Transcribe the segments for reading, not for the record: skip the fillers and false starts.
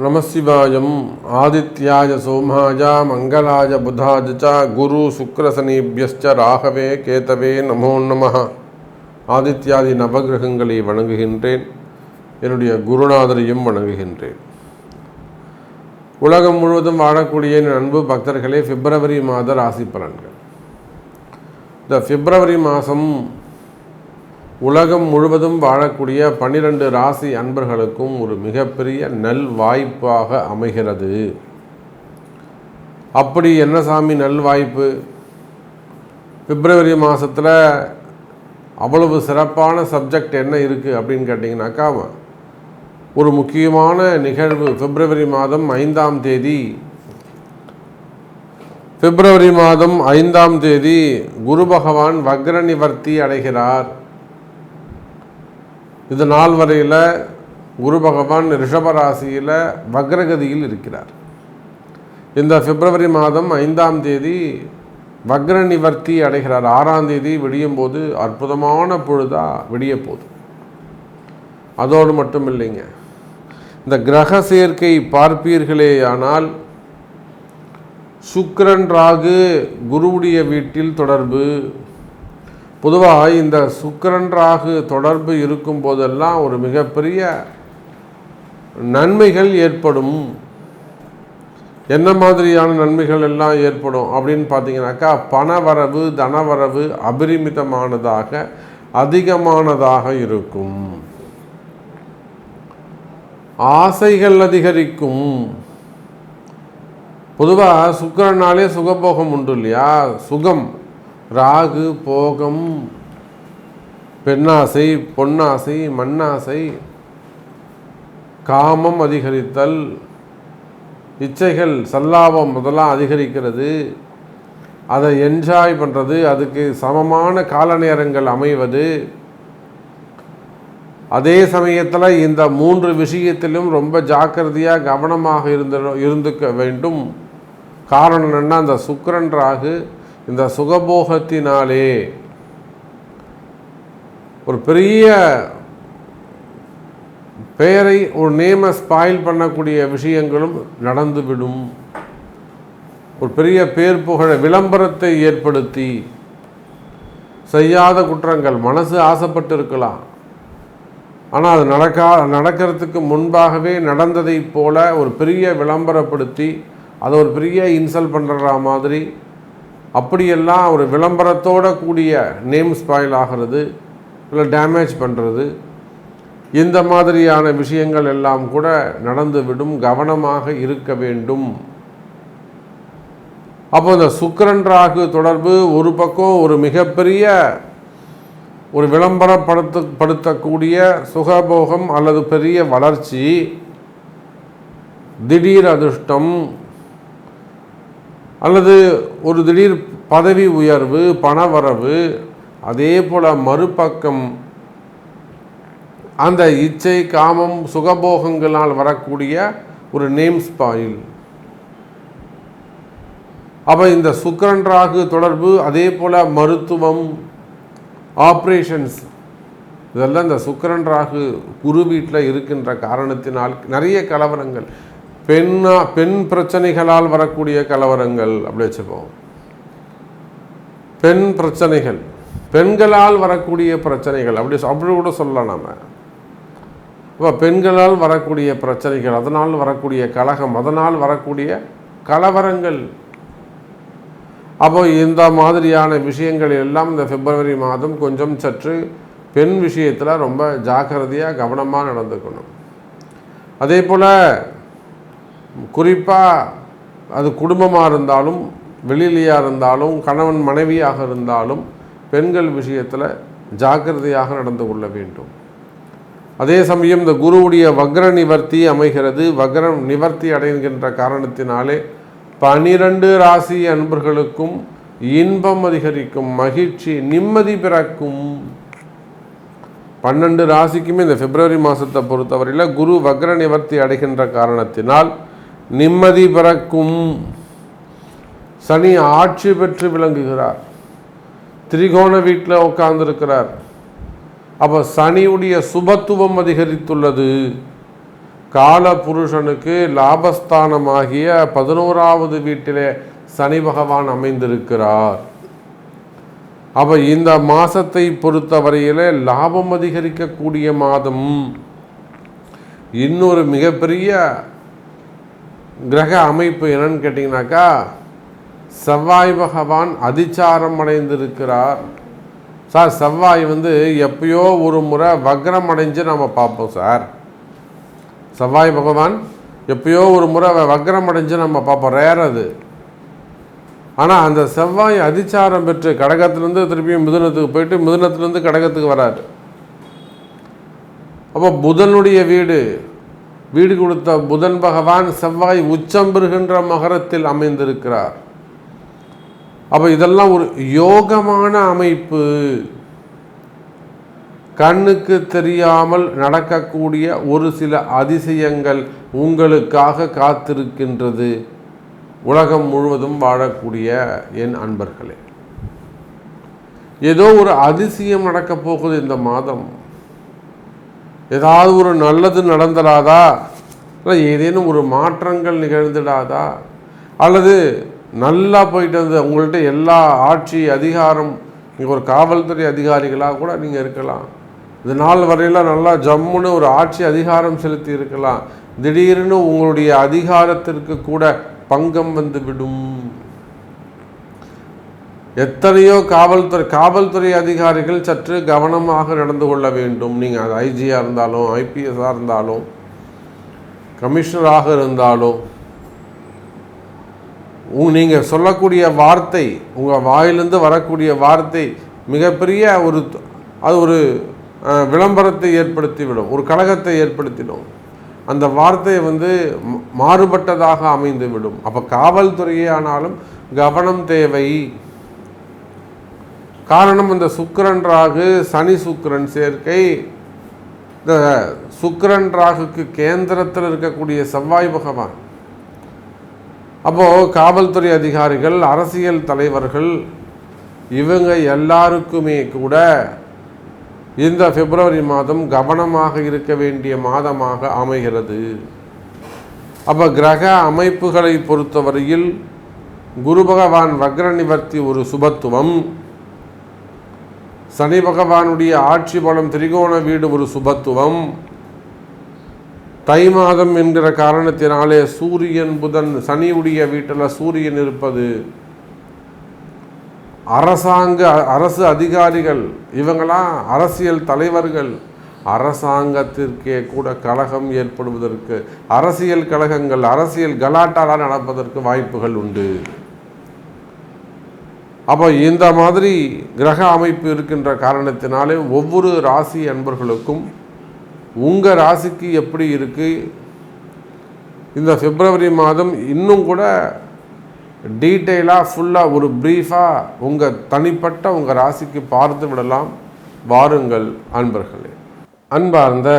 நமசிவாயம். ஆதித்யாய சோமாய மங்களாய புதாய ச குரு சுக்ரசனீபியஸ்ச ராகவே கேதவே நமோ நமः. ஆதித்யாதி நவகிரகங்களை வணங்குகின்றேன். என்னுடைய குருநாதரையும் வணங்குகின்றேன். உலகம் முழுவதும் வாழக்கூடிய என் அன்பு பக்தர்களே, பிப்ரவரி மாத ராசி பலன்கள். இந்த பிப்ரவரி மாதம் உலகம் முழுவதும் வாழக்கூடிய 12 ராசி அன்பர்களுக்கும் ஒரு மிகப்பெரிய நல் வாய்ப்பாக அமைகிறது. அப்படி என்ன சாமி நல் வாய்ப்பு? பிப்ரவரி மாதத்தில் அவ்வளவு சிறப்பான சப்ஜெக்ட் என்ன இருக்குது அப்படின்னு கேட்டிங்கனாக்கா, ஒரு முக்கியமான நிகழ்வு பிப்ரவரி மாதம் 5ஆம் தேதி. பிப்ரவரி மாதம் 5ஆம் தேதி குரு பகவான் வக்ர நிவர்த்தி அடைகிறார். இது நாள் வரையில் குரு பகவான் ரிஷபராசியில் வக்ரகதியில் இருக்கிறார். இந்த பிப்ரவரி மாதம் 5ஆம் தேதி வக்ர நிவர்த்தி அடைகிறார். 6ஆம் தேதி விடியும் போது அற்புதமான பொழுதாக விடிய போகுது. அதோடு மட்டும் இல்லைங்க, இந்த கிரக சேர்க்கை பார்ப்பீர்களேயானால் சுக்கிரன் ராகு குருவுடைய வீட்டில் தொடர்பு. பொதுவாக இந்த சுக்கிரன் ராகு தொடர்பு இருக்கும் போதெல்லாம் ஒரு மிகப்பெரிய நன்மைகள் ஏற்படும். என்ன மாதிரியான நன்மைகள் எல்லாம் ஏற்படும் அப்படின்னு பார்த்தீங்கன்னாக்கா, பணவரவு தனவரவு அபரிமிதமானதாக அதிகமானதாக இருக்கும். ஆசைகள் அதிகரிக்கும். பொதுவாக சுக்கிரனாலே சுகபோகம் உண்டு இல்லையா? சுகம், ராகு போகம், பெண்ணாசை, பொன்னாசை, மண்ணாசை, காமம் அதிகரித்தல், இச்சைகள் சல்லாபம் முதலாம் அதிகரிக்கிறது. அதை என்ஜாய் பண்ணுறது, அதுக்கு சமமான கால நேரங்கள் அமைவது. அதே சமயத்தில் இந்த 3 விஷயத்திலும் ரொம்ப ஜாக்கிரதையாக கவனமாக இருந்துக்க வேண்டும். காரணம் என்னன்னா, அந்த சுக்கிரன் ராகு இந்த சுகபோகத்தினாலே ஒரு பெரிய பெயரை, ஒரு நேமை ஸ்பாயில் பண்ணக்கூடிய விஷயங்களும் நடந்துவிடும். ஒரு பெரிய பேர் புகழ விளம்பரத்தை ஏற்படுத்தி செய்யாத குற்றங்கள், மனசு ஆசைப்பட்டு இருக்கலாம், ஆனால் அது நடக்கிறதுக்கு முன்பாகவே நடந்ததை போல ஒரு பெரிய விளம்பரப்படுத்தி அதை ஒரு பெரிய இன்சல்ட் பண்ணுற மாதிரி, அப்படியெல்லாம் ஒரு விளம்பரத்தோடு கூடிய நேம் ஸ்பாயில் ஆகிறது, இல்லை டேமேஜ் பண்ணுறது, இந்த மாதிரியான விஷயங்கள் எல்லாம் கூட நடந்துவிடும். கவனமாக இருக்க வேண்டும். அப்போ இந்த சுக்கிரன் ராகு தொடர்பு ஒரு பக்கம் ஒரு மிகப்பெரிய ஒரு விளம்பரப்படுத்தக்கூடிய சுகபோகம் அல்லது பெரிய வளர்ச்சி, திடீர் அதிர்ஷ்டம் அல்லது ஒரு திடீர் பதவி உயர்வு, பணவரவு. அதே போல் மறுபக்கம் அந்த இச்சை, காமம், சுகபோகங்களால் வரக்கூடிய ஒரு நேம் ஸ்பாயில். அப்போ இந்த சுக்கிரன் ராகு தொடர்பு, அதே போல் மருத்துவம், ஆப்ரேஷன்ஸ், இதெல்லாம் இந்த சுக்கிரன் ராகு குரு வீட்டில் இருக்கின்ற காரணத்தினால் நிறைய கலவரங்கள், பெண் பிரச்சனைகளால் வரக்கூடிய கலவரங்கள் அப்படி வச்சுப்போம். பெண் பிரச்சனைகள், பெண்களால் வரக்கூடிய பிரச்சனைகள் அப்படி கூட சொல்லலாம் நாம். இப்போ பெண்களால் வரக்கூடிய பிரச்சனைகள், அதனால் வரக்கூடிய கலகம், அதனால் வரக்கூடிய கலவரங்கள். அப்போ இந்த மாதிரியான விஷயங்கள் எல்லாம் இந்த பிப்ரவரி மாதம் கொஞ்சம் சற்று பெண் விஷயத்தில் ரொம்ப ஜாக்கிரதையாக கவனமாக நடந்துக்கணும். அதே போல் குறிப்பாக அது குடும்பமாக இருந்தாலும், வெளியிலையாக இருந்தாலும், கணவன் மனைவியாக இருந்தாலும் பெண்கள் விஷயத்தில் ஜாக்கிரதையாக நடந்து கொள்ள வேண்டும். அதே சமயம் இந்த குருவுடைய வக்ர நிவர்த்தி அமைகிறது. வக்ர நிவர்த்தி அடைகின்ற காரணத்தினாலே 12 ராசி அன்பர்களுக்கும் இன்பம் அதிகரிக்கும், மகிழ்ச்சி, நிம்மதி பிறக்கும். 12 ராசிக்குமே இந்த பிப்ரவரி மாதத்தை பொறுத்தவரையில் குரு வக்ர நிவர்த்தி அடைகின்ற காரணத்தினால் நிம்மதி பிறக்கும். சனி ஆட்சி பெற்று விளங்குகிறார், திரிகோண வீட்டில் உட்கார்ந்துருக்கிறார். அப்போ சனியுடைய சுபத்துவம் அதிகரித்துள்ளது. கால புருஷனுக்கு லாபஸ்தானமாகிய 11வது வீட்டிலே சனி பகவான் அமைந்திருக்கிறார். அப்போ இந்த மாதத்தை பொறுத்தவரையிலே லாபம் அதிகரிக்கக்கூடிய மாதம். இன்னொரு மிகப்பெரிய கிரக அமைப்பு என்னன்னு கேட்டிங்கனாக்கா, செவ்வாய் பகவான் அதிச்சாரம் அடைந்திருக்கிறார். சார், செவ்வாய் எப்பயோ ஒரு முறை வக்ரம் அடைஞ்சு நம்ம பார்ப்போம் சார். செவ்வாய் பகவான் எப்பயோ ஒரு முறை வக்ரம் அடைஞ்சு நம்ம பார்ப்போம், ரேர் அது. ஆனால் அந்த செவ்வாய் அதிச்சாரம் பெற்று கடகத்திலேருந்து திருப்பியும் மிதுனத்துக்கு போயிட்டு மிதுனத்திலேருந்து கடகத்துக்கு வராரு. அப்போ புதனுடைய வீடு கொடுத்த புதன் பகவான் செவ்வாய் உச்சம் பெறுகின்ற மகரத்தில் அமைந்திருக்கிறார். அப்போ இதெல்லாம் ஒரு யோகமான அமைப்பு. கண்ணுக்கு தெரியாமல் நடக்கக்கூடிய ஒரு சில அதிசயங்கள் உங்களுக்காக காத்திருக்கின்றது. உலகம் முழுவதும் வாழக்கூடிய என் அன்பர்களே, ஏதோ ஒரு அதிசயம் நடக்கப் போகுது இந்த மாதம். ஏதாவது ஒரு நல்லது நடந்துடாதா, இல்லை ஏதேனும் ஒரு மாற்றங்கள் நிகழ்ந்துடாதா, அல்லது நல்லா போயிட்டு வந்து உங்கள்கிட்ட எல்லா ஆட்சி அதிகாரம், நீங்கள் ஒரு காவல்துறை அதிகாரிகளாக கூட நீங்கள் இருக்கலாம், இது நாள் வரையில் நல்லா ஜம்முன்னு ஒரு ஆட்சி அதிகாரம் செலுத்தி இருக்கலாம். திடீர்னு உங்களுடைய அதிகாரத்திற்கு கூட பங்கம் வந்துவிடும். எத்தனையோ காவல்துறை அதிகாரிகள் சற்று கவனமாக நடந்து கொள்ள வேண்டும். நீங்கள் அது ஐஜியாக இருந்தாலும், ஐபிஎஸ்ஸாக இருந்தாலும், கமிஷனராக இருந்தாலும், நீங்கள் சொல்லக்கூடிய வார்த்தை, உங்கள் வாயிலிருந்து வரக்கூடிய வார்த்தை மிகப்பெரிய ஒரு விளம்பரத்தை ஏற்படுத்திவிடும், ஒரு கலகத்தை ஏற்படுத்திடும். அந்த வார்த்தை மாறுபட்டதாக அமைந்துவிடும். அப்போ காவல்துறையே ஆனாலும் கவனம் தேவை. காரணம், இந்த சுக்கிரன் ராகு சனி சுக்கிரன் சேர்க்கை. இந்த சுக்கிரன் ராகுக்கு கேந்திரத்தில் இருக்கக்கூடிய செவ்வாய் பகவான். அப்போது காவல்துறை அதிகாரிகள், அரசியல் தலைவர்கள், இவங்க எல்லாருக்குமே கூட இந்த பிப்ரவரி மாதம் கவனமாக இருக்க வேண்டிய மாதமாக அமைகிறது. அப்போ கிரக அமைப்புகளை பொறுத்தவரையில் குரு பகவான் வக்ர நிவர்த்தி ஒரு சுபத்துவம், சனி பகவானுடைய ஆட்சி பலம் திரிகோண வீடு ஒரு சுபத்துவம், தை மாதம் என்கிற காரணத்தினாலே சூரியன் புதன் சனியுடைய வீட்டில் சூரியன் இருப்பது, அரசு அதிகாரிகள், இவங்களாம் அரசியல் தலைவர்கள், அரசாங்கத்திற்கே கூட கலகம் ஏற்படுவதற்கு, அரசியல் கலகங்கள், அரசியல் கலாட்டாலாம் நடப்பதற்கு வாய்ப்புகள் உண்டு. அப்போ இந்த மாதிரி கிரக அமைப்பு இருக்கின்ற காரணத்தினாலே ஒவ்வொரு ராசி அன்பர்களுக்கும் உங்கள் ராசிக்கு எப்படி இருக்குது, இந்த பிப்ரவரி மாதம் இன்னும் கூட டீட்டெயிலாக ஃபுல்லாக ஒரு ப்ரீஃபாக உங்கள் தனிப்பட்ட உங்கள் ராசிக்கு பார்த்து விடலாம். வாருங்கள் அன்பர்களே. அன்பார்ந்த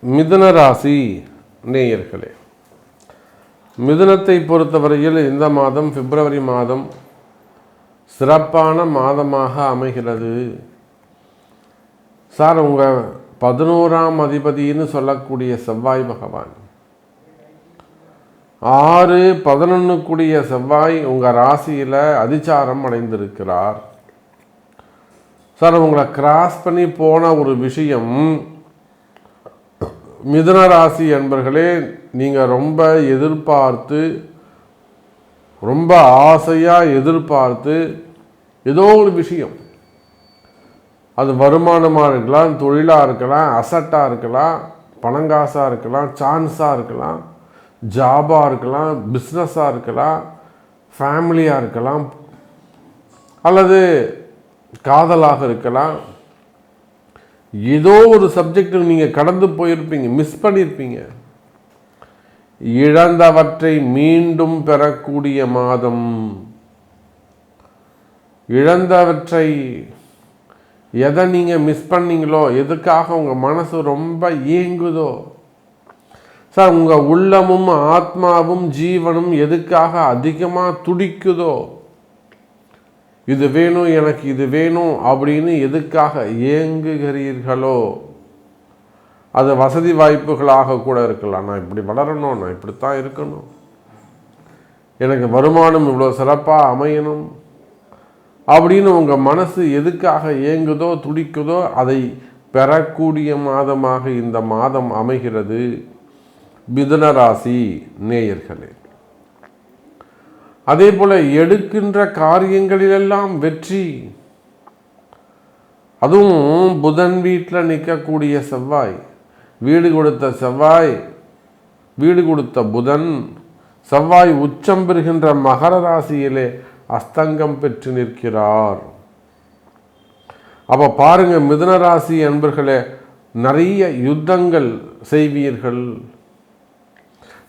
மிதுன ராசி நேயர்களே, மிதுனத்தை பொறுத்தவரையில் இந்த மாதம் பிப்ரவரி மாதம் சிறப்பான மாதமாக அமைகிறது. சார், உங்கள் 11ஆம் அதிபதினு சொல்லக்கூடிய செவ்வாய் பகவான் 6-11 கூடிய செவ்வாய் உங்கள் ராசியில் அதிச்சாரம் அடைந்திருக்கிறார். சார், உங்களை கிராஸ் பண்ணி போன ஒரு விஷயம், மிதுன ராசி என்பர்களே, நீங்கள் ரொம்ப எதிர்பார்த்து, ரொம்ப ஆசையாக எதிர்பார்த்து ஏதோ ஒரு விஷயம், அது வருமானமாக இருக்கலாம், தொழிலாக இருக்கலாம், அசட்டாக இருக்கலாம், பணங்காசாக இருக்கலாம், சான்ஸாக இருக்கலாம், ஜாபாக இருக்கலாம், பிஸ்னஸாக இருக்கலாம், ஃபேமிலியாக இருக்கலாம், அல்லது காதலாக இருக்கலாம். ஏதோ ஒரு சப்ஜெக்ட் நீங்கள் கடந்து போயிருப்பீங்க, மிஸ் பண்ணியிருப்பீங்க. இழந்தவற்றை மீண்டும் பெறக்கூடிய மாதம். இழந்தவற்றை, எதை நீங்கள் மிஸ் பண்ணீங்களோ, எதுக்காக உங்கள் மனசு ரொம்ப ஏங்குதோ, சார் உங்கள் உள்ளமும் ஆத்மாவும் ஜீவனும் எதுக்காக அதிகமாக துடிக்குதோ, இது வேணும், எனக்கு இது வேணும் அப்படின்னு எதுக்காக ஏங்குகிறீர்களோ, அது வசதி வாய்ப்புகளாக கூட இருக்கலாம். நான் இப்படி வளரணும், நான் இப்படித்தான் இருக்கணும், எனக்கு வருமானம் இவ்வளோ சிறப்பாக அமையணும் அப்படின்னு உங்கள் மனசு எதுக்காக ஏங்குதோ துடிக்குதோ அதை பெறக்கூடிய மாதமாக இந்த மாதம் அமைகிறது. மிதுன ராசி நேயர்களே, அதே போல எடுக்கின்ற காரியங்களிலெல்லாம் வெற்றி. அதுவும் புதன் வீட்டில் நிற்கக்கூடிய செவ்வாய், வீடு கொடுத்த செவ்வாய், வீடு கொடுத்த புதன், செவ்வாய் உச்சம் பெறுகின்ற மகர ராசியிலே அஸ்தங்கம் பெற்று நிற்கிறார். அப்போ பாருங்க மிதுன ராசி அன்பர்களே, நிறைய யுத்தங்கள் செய்வீர்கள்.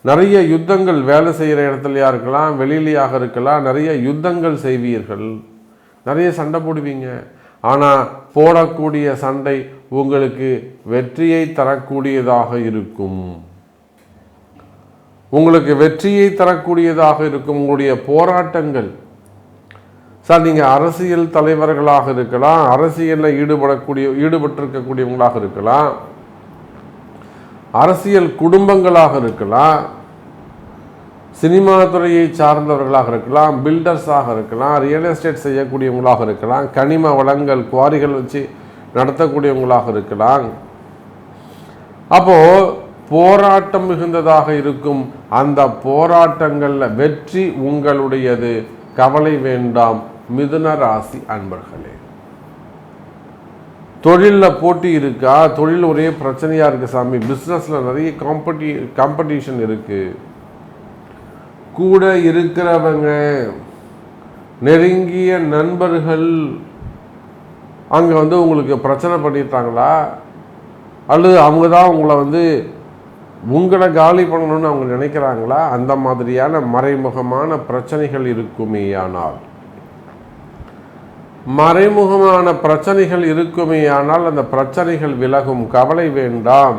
நிறைய யுத்தங்கள் வேலை செய்கிற இடத்துலையா இருக்கலாம், வெளியிலையாக இருக்கலாம், நிறைய யுத்தங்கள் செய்வீர்கள், நிறைய சண்டை போடுவீங்க. ஆனால் போடக்கூடிய சண்டை உங்களுக்கு வெற்றியை தரக்கூடியதாக இருக்கும். உங்களுக்கு வெற்றியை தரக்கூடியதாக இருக்கும் உங்களுடைய போராட்டங்கள். சார், நீங்கள் அரசியல் தலைவர்களாக இருக்கலாம், அரசியலில் ஈடுபட்டிருக்கக்கூடியவங்களாக இருக்கலாம், அரசியல் குடும்பங்களாக இருக்கலாம், சினிமா துறையை சார்ந்தவர்களாக இருக்கலாம், பில்டர்ஸாக இருக்கலாம், ரியல் எஸ்டேட் செய்யக்கூடியவங்களாக இருக்கலாம், கனிம வளங்கள் குவாரிகள் வச்சு நடத்தக்கூடியவங்களாக இருக்கலாம். அப்போது போராட்டம் மிகுந்ததாக இருக்கும். அந்த போராட்டங்களில் வெற்றி உங்களுடையது. கவலை வேண்டாம் மிதுன ராசி அன்பர்களே. தொழிலில் போட்டி இருக்கா? தொழில் ஒரே பிரச்சனையாக இருக்குது சாமி. பிஸ்னஸில் நிறைய காம்படிஷன் இருக்குது. கூட இருக்கிறவங்க, நெருங்கிய நண்பர்கள் அங்கே உங்களுக்கு பிரச்சனை பண்ணிட்டாங்களா, அல்லது அவங்க தான் உங்களை காலி பண்ணணும்னு அவங்க நினைக்கிறாங்களா? அந்த மாதிரியான மறைமுகமான பிரச்சனைகள் இருக்குமேயானால், மறைமுகமான பிரச்சனைகள் இருக்குமேயானால் அந்த பிரச்சனைகள் விலகும். கவலை வேண்டாம்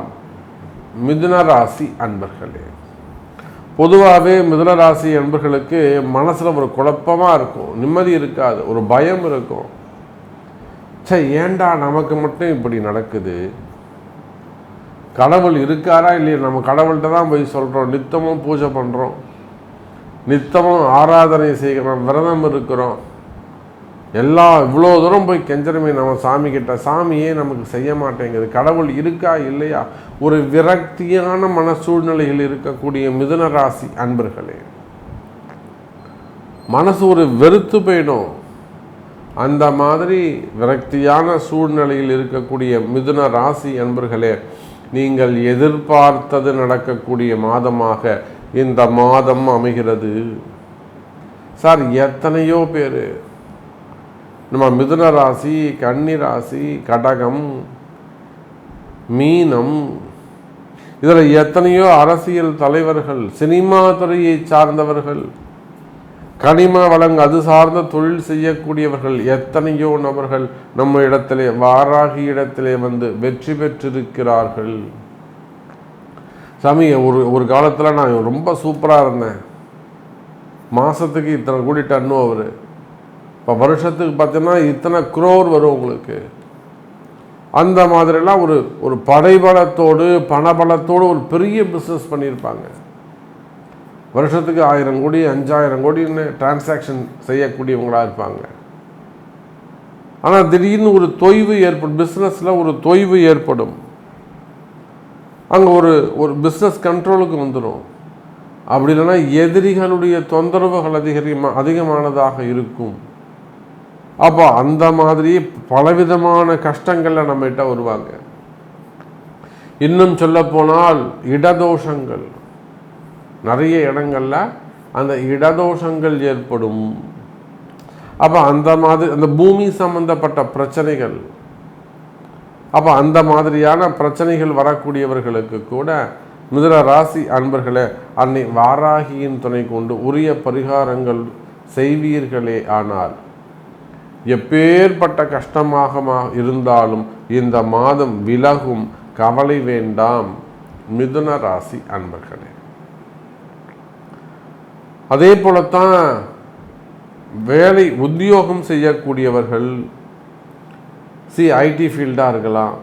மிதுன ராசி அன்பர்களே. பொதுவாகவே மிதுன ராசி அன்பர்களுக்கு மனசில் ஒரு குழப்பமாக இருக்கும், நிம்மதி இருக்காது, ஒரு பயம் இருக்கும். ஏண்டா நமக்கு மட்டும் இப்படி நடக்குது, கடவுள் இருக்காரா இல்லையா? நம்ம கடவுள்கிட்ட தான் போய் சொல்கிறோம், நித்தமும் பூஜை பண்ணுறோம், நித்தமும் ஆராதனை செய்கிறோம், விரதம் இருக்கிறோம், இவ்வளோ தூரம் போய் கெஞ்சரமே நம்ம சாமி கிட்ட, சாமியே நமக்கு செய்ய மாட்டேங்குது, கடவுள் இருக்கா இல்லையா? ஒரு விரக்தியான மன சூழ்நிலையில் இருக்கக்கூடிய மிதுன ராசி அன்பர்களே, மனசு ஒரு வெறுத்து போயிடும். அந்த மாதிரி விரக்தியான சூழ்நிலையில் இருக்கக்கூடிய மிதுன ராசி அன்பர்களே, நீங்கள் எதிர்பார்த்தது நடக்கக்கூடிய மாதமாக இந்த மாதம் அமைகிறது. சார், எத்தனையோ பேர் நம்ம மிதுன ராசி, கன்னி ராசி, கடகம், மீனம், இதில் எத்தனையோ அரசியல் தலைவர்கள், சினிமா துறையை சார்ந்தவர்கள், கனிம வளங்க அது சார்ந்த தொழில் செய்யக்கூடியவர்கள், எத்தனையோ நபர்கள் நம்ம இடத்திலே, வாராகி இடத்திலே வெற்றி பெற்றிருக்கிறார்கள். சாமி, ஒரு காலத்தில் நான் ரொம்ப சூப்பராக இருந்தேன், மாதத்துக்கு இத்தனை கோடி டன்னு ஓவர், இப்போ வருஷத்துக்கு பார்த்தீங்கன்னா இத்தனை குரோர் வரும் உங்களுக்கு. அந்த மாதிரிலாம் ஒரு படைபலத்தோடு பணபலத்தோடு ஒரு பெரிய பிஸ்னஸ் பண்ணியிருப்பாங்க. வருஷத்துக்கு 1000 கோடி 5000 கோடின்னு டிரான்சாக்ஷன் செய்யக்கூடியவங்களாக இருப்பாங்க. ஆனால் திடீர்னு ஒரு தொய்வு ஏற்படும், பிஸ்னஸில் ஒரு தொய்வு ஏற்படும். அங்கே ஒரு பிஸ்னஸ் கண்ட்ரோலுக்கு வந்துடும். அப்படி இல்லைன்னா எதிரிகளுடைய தொந்தரவுகள் அதிகமானதாக இருக்கும். அப்போ அந்த மாதிரி பலவிதமான கஷ்டங்களில் நம்மகிட்ட வருவாங்க. இன்னும் சொல்லப்போனால் இடதோஷங்கள், நிறைய இடங்கள்ல அந்த இடதோஷங்கள் ஏற்படும். அப்போ அந்த மாதிரி அந்த பூமி சம்பந்தப்பட்ட பிரச்சனைகள், அப்போ அந்த மாதிரியான பிரச்சனைகள் வரக்கூடியவர்களுக்கு கூட மிதுன ராசி அன்பர்களே, அன்னை வாராகியின் துணை கொண்டு உரிய பரிகாரங்கள் செய்வீர்களே ஆனால் எப்பேற்பட்ட கஷ்டமாக இருந்தாலும் இந்த மாதம் விலகும். கவலை வேண்டாம் மிதுன ராசி அன்பர்களே. அதே போலத்தான் வேலை உத்தியோகம் செய்யக்கூடியவர்கள், ஐடி ஃபீல்டாக இருக்கலாம்,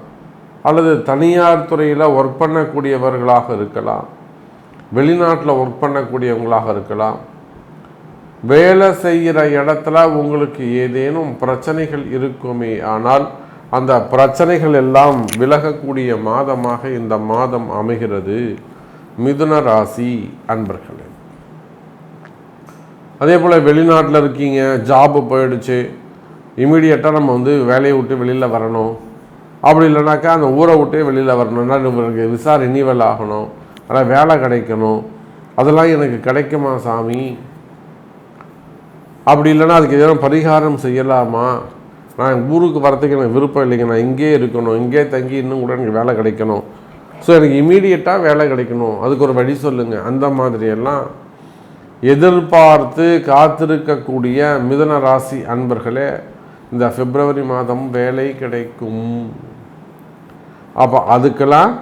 அல்லது தனியார் துறையில் ஒர்க் பண்ணக்கூடியவர்களாக இருக்கலாம், வெளிநாட்டில் ஒர்க் பண்ணக்கூடியவங்களாக இருக்கலாம். வேலை செய்கிற இடத்துல உங்களுக்கு ஏதேனும் பிரச்சனைகள் இருக்குமே, ஆனால் அந்த பிரச்சனைகள் எல்லாம் விலகக்கூடிய மாதமாக இந்த மாதம் அமைகிறது மிதுன ராசி அன்பர்களே. அதே போல் வெளிநாட்டில் இருக்கீங்க, ஜாபு போயிடுச்சு, இமீடியட்டாக நம்ம வேலையை விட்டு வெளியில் வரணும், அப்படி இல்லைனாக்கா அந்த ஊரை விட்டே வெளியில் வரணும்னா இவருக்கு விசா ரினிவல் ஆகணும், ஆனால் வேலை கிடைக்கணும், அதெல்லாம் எனக்கு கிடைக்குமா சாமி, அப்படி இல்லைன்னா அதுக்கு எதுவும் பரிகாரம் செய்யலாமா, நான் ஊருக்கு வரத்துக்கு எனக்கு விருப்பம் இல்லைங்க, நான் இங்கே இருக்கணும், இங்கே தங்கி இன்னும் கூட எனக்கு வேலை கிடைக்கணும், ஸோ எனக்கு இமீடியட்டாக வேலை கிடைக்கணும், அதுக்கு ஒரு வழி சொல்லுங்கள். அந்த மாதிரியெல்லாம் எதிர்பார்த்து காத்திருக்கக்கூடிய மிதுன ராசி அன்பர்களே, இந்த பிப்ரவரி மாதம் வேலை கிடைக்கும். அப்போ அதுக்கெல்லாம்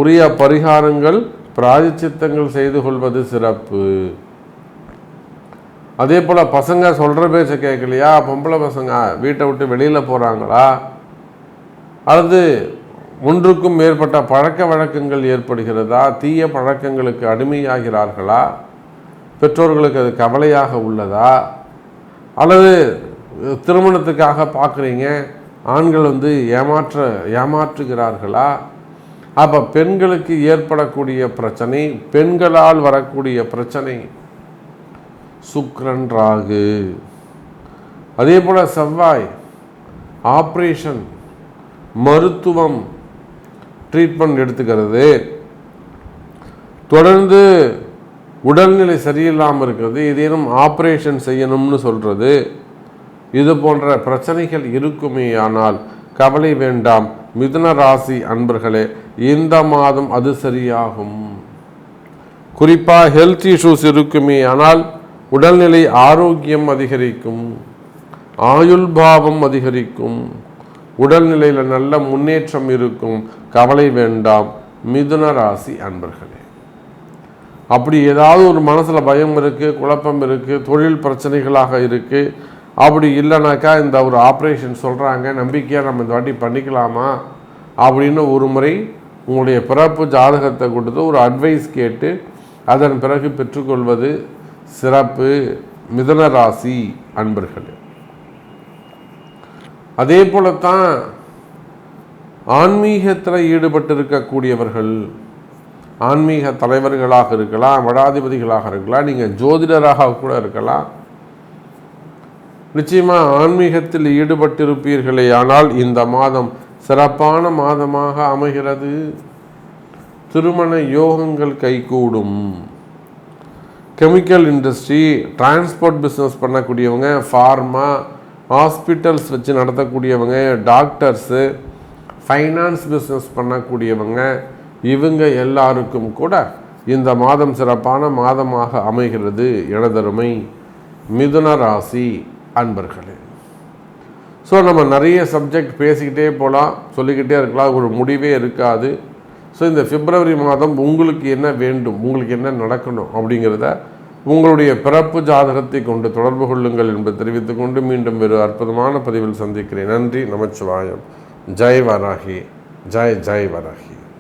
உரிய பரிகாரங்கள் பிராயச்சித்தங்கள் செய்து கொள்வது சிறப்பு. அதே போல் பசங்க சொல்கிற பேச்சை கேட்கலையா, பொம்பளை பசங்க வீட்டை விட்டு வெளியில் போகிறாங்களா, அல்லது ஒன்றுக்கும் மேற்பட்ட பழக்க வழக்கங்கள் ஏற்படுகிறதா, தீய பழக்கங்களுக்கு அடிமையாகிறார்களா, பெற்றோர்களுக்கு அது கவலையாக உள்ளதா, அல்லது திருமணத்துக்காக பார்க்குறீங்க, ஆண்கள் ஏமாற்றுகிறார்களா, அப்போ பெண்களுக்கு ஏற்படக்கூடிய பிரச்சனை, பெண்களால் வரக்கூடிய பிரச்சனை, சுக்கிரன் ராகு. அதே போல் செவ்வாய் ஆப்ரேஷன், மருத்துவம், ட்ரீட்மெண்ட் எடுத்துக்கிறது, தொடர்ந்து உடல்நிலை சரியில்லாமல் இருக்கிறது, ஏதேனும் ஆப்ரேஷன் செய்யணும்னு சொல்கிறது, இது போன்ற பிரச்சனைகள் இருக்குமே. ஆனால் கவலை வேண்டாம் மிதுன ராசி அன்பர்களே, இந்த மாதம் அது சரியாகும். குறிப்பாக ஹெல்த் இஷ்யூஸ் இருக்குமே, ஆனால் உடல்நிலை ஆரோக்கியம் அதிகரிக்கும், ஆயுள் பாவம் அதிகரிக்கும், உடல்நிலையில் நல்ல முன்னேற்றம் இருக்கும். கவலை வேண்டாம் மிதுன ராசி அன்பர்களே. அப்படி ஏதாவது ஒரு மனசில் பயம் இருக்குது, குழப்பம் இருக்குது, தொழில் பிரச்சனைகளாக இருக்குது, அப்படி இல்லைனாக்கா இந்த ஒரு ஆப்ரேஷன் சொல்கிறாங்க, நம்பிக்கையாக நம்ம இந்த வாட்டி பண்ணிக்கலாமா அப்படின்னு ஒரு முறை உங்களுடைய பிறப்பு ஜாதகத்தை கொடுத்து ஒரு அட்வைஸ் கேட்டு அதன் பிறகு பெற்றுக்கொள்வது சிறப்பு மிதுன ராசி அன்பர்களே. அதே போலத்தான் ஆன்மீகத்தில் ஈடுபட்டிருக்கக்கூடியவர்கள், ஆன்மீக தலைவர்களாக இருக்கலாம், மடாதிபதிகளாக இருக்கலாம், நீங்கள் ஜோதிடராக கூட இருக்கலாம், நிச்சயமாக ஆன்மீகத்தில் ஈடுபட்டிருப்பீர்களே. ஆனால் இந்த மாதம் சிறப்பான மாதமாக அமைகிறது. திருமண யோகங்கள் கைகூடும். கெமிக்கல் இண்டஸ்ட்ரி, டிரான்ஸ்போர்ட் பிஸ்னஸ் பண்ணக்கூடியவங்க, ஃபார்மா, ஹாஸ்பிட்டல்ஸ் வச்சு நடத்தக்கூடியவங்க, டாக்டர்ஸு, ஃபைனான்ஸ் பிஸ்னஸ் பண்ணக்கூடியவங்க, இவங்க எல்லாருக்கும் கூட இந்த மாதம் சிறப்பான மாதமாக அமைகிறது எனதருமை மிதுன ராசி அன்பர்களே. ஸோ நம்ம நிறைய சப்ஜெக்ட் பேசிக்கிட்டே போகலாம், சொல்லிக்கிட்டே இருக்கலாம், ஒரு முடிவே இருக்காது. ஸோ இந்த பிப்ரவரி மாதம் உங்களுக்கு என்ன வேண்டும், உங்களுக்கு என்ன நடக்கணும் அப்படிங்கிறத உங்களுடைய பிறப்பு ஜாதகத்தை கொண்டு தொடர்பு கொள்ளுங்கள் என்பதை தெரிவித்துக்கொண்டு மீண்டும் வேறு அற்புதமான பதிவில் சந்திக்கிறேன். நன்றி, நமச்சிவாயம். ஜெய் வராகி, ஜெய் ஜெய் வராகி.